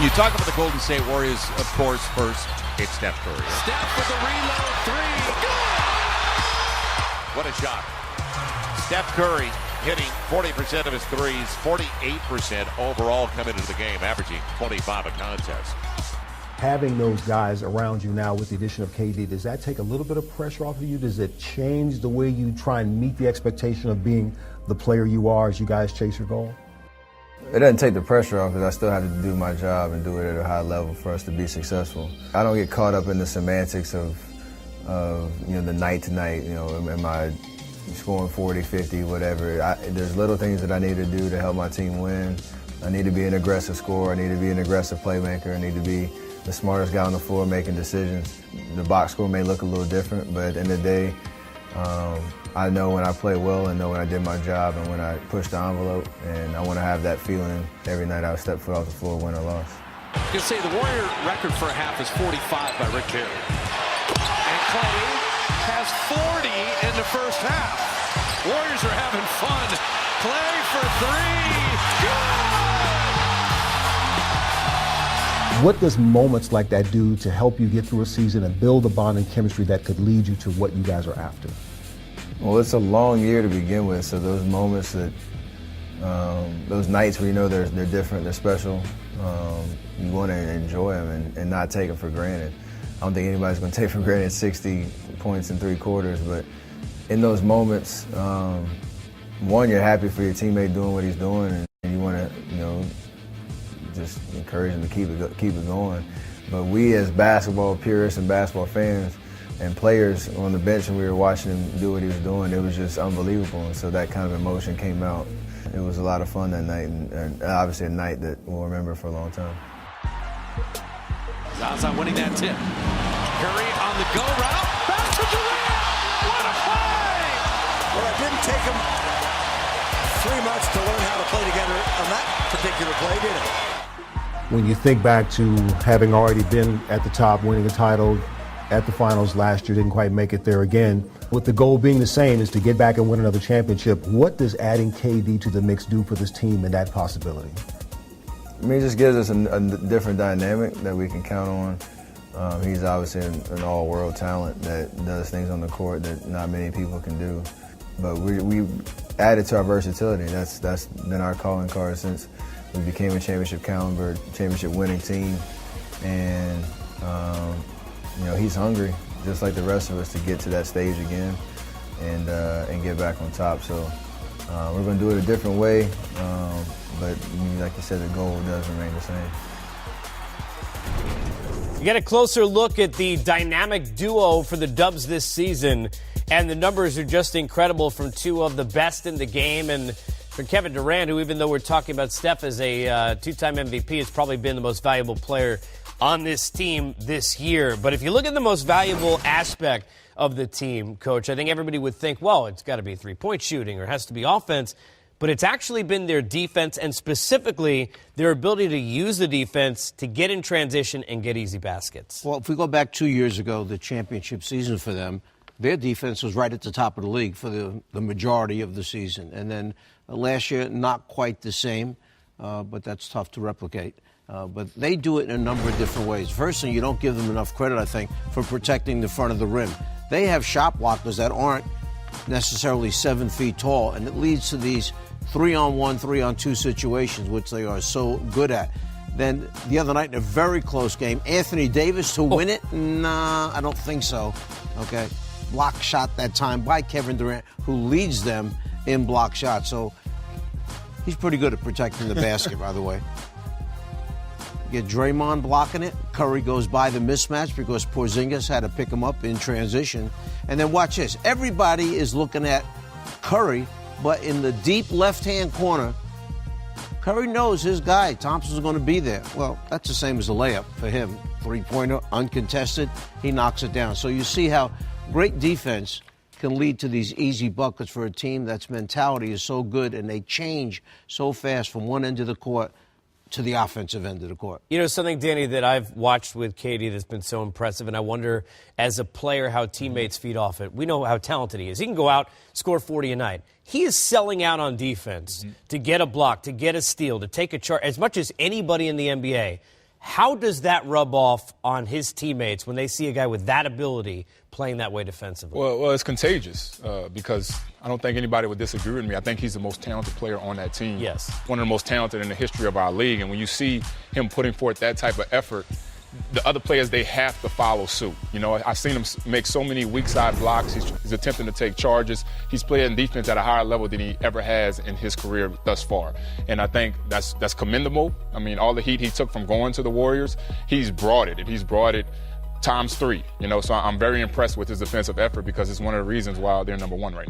When you talk about the Golden State Warriors, of course, first, it's Steph Curry. Steph with the reload three. Good! What a shot. Steph Curry hitting 40% of his threes, 48% overall coming into the game, averaging 25 a contest. Having those guys around you now with the addition of KD, does that take a little bit of pressure off of you? Does it change the way you try and meet the expectation of being the player you are as you guys chase your goal? It doesn't take the pressure off because I still have to do my job and do it at a high level for us to be successful. I don't get caught up in the semantics of the night to night, am I scoring 40, 50, whatever. There's little things that I need to do to help my team win. I need to be an aggressive scorer. I need to be an aggressive playmaker. I need to be the smartest guy on the floor making decisions. The box score may look a little different, but at the end of the day, I know when I play well and know when I did my job and when I pushed the envelope, and I want to have that feeling every night I step foot off the floor, win or loss. You can say the Warrior record for a half is 45 by Rick Carey. And Clay has 40 in the first half. Warriors are having fun. Clay for three. Good! What does moments like that do to help you get through a season and build a bond and chemistry that could lead you to what you guys are after? Well, it's a long year to begin with, so those moments that, those nights where they're different, they're special, you want to enjoy them and not take them for granted. I don't think anybody's going to take for granted 60 points in 3 quarters, but in those moments, one, you're happy for your teammate doing what he's doing, and you want to, just encourage him to keep it going. But we as basketball purists and basketball fans and players on the bench, and we were watching him do what he was doing, it was just unbelievable. And so that kind of emotion came out. It was a lot of fun that night, and obviously a night that we'll remember for a long time. Zaza winning that tip. Curry on the go route. Back to Durant. What a play! Well, it didn't take him 3 months to learn how to play together on that particular play, did it? When you think back to having already been at the top, winning a title at the finals last year, didn't quite make it there again, with the goal being the same, is to get back and win another championship, what does adding KD to the mix do for this team and that possibility? I mean, it just gives us a different dynamic that we can count on. He's obviously an all-world talent that does things on the court that not many people can do. But we added to our versatility. That's been our calling card since we became a championship caliber, championship winning team. And, he's hungry, just like the rest of us, to get to that stage again and get back on top. So we're going to do it a different way. But like you said, the goal does remain the same. You get a closer look at the dynamic duo for the Dubs this season, and the numbers are just incredible from two of the best in the game. And for Kevin Durant, who, even though we're talking about Steph as a two-time MVP, has probably been the most valuable player on this team this year. But if you look at the most valuable aspect of the team, Coach, I think everybody would think, well, it's got to be three-point shooting or it has to be offense. But it's actually been their defense, and specifically their ability to use the defense to get in transition and get easy baskets. Well, if we go back 2 years ago, the championship season for them, their defense was right at the top of the league for the majority of the season. And then last year, not quite the same, but that's tough to replicate. But they do it in a number of different ways. First thing, you don't give them enough credit, I think, for protecting the front of the rim. They have shot blockers that aren't necessarily 7 feet tall, and it leads to these 3-on-1, 3-on-2 situations, which they are so good at. Then the other night in a very close game, Anthony Davis to win it? Nah, I don't think so. Okay. Block shot that time by Kevin Durant, who leads them in block shots. So he's pretty good at protecting the basket, by the way. You get Draymond blocking it. Curry goes by the mismatch because Porzingis had to pick him up in transition. And then watch this. Everybody is looking at Curry, but in the deep left-hand corner, Curry knows his guy, Thompson's going to be there. Well, that's the same as a layup for him. Three-pointer, uncontested, he knocks it down. So you see how great defense can lead to these easy buckets for a team that's mentality is so good and they change so fast from one end of the court to the offensive end of the court. You know, something, Danny, that I've watched with KD that's been so impressive, and I wonder, as a player, how teammates feed off it. We know how talented he is. He can go out, score 40 a night. He is selling out on defense to get a block, to get a steal, to take a charge, as much as anybody in the NBA. How does that rub off on his teammates when they see a guy with that ability playing that way defensively? Well, it's contagious because I don't think anybody would disagree with me. I think he's the most talented player on that team. Yes. One of the most talented in the history of our league. And when you see him putting forth that type of effort, the other players, they have to follow suit. You know, I've seen him make so many weak side blocks. He's attempting to take charges. He's playing defense at a higher level than he ever has in his career thus far. And I think that's commendable. I mean, all the heat he took from going to the Warriors, he's brought it, and he's brought it times 3. You know, so I'm very impressed with his defensive effort because it's one of the reasons why they're number 1 right now.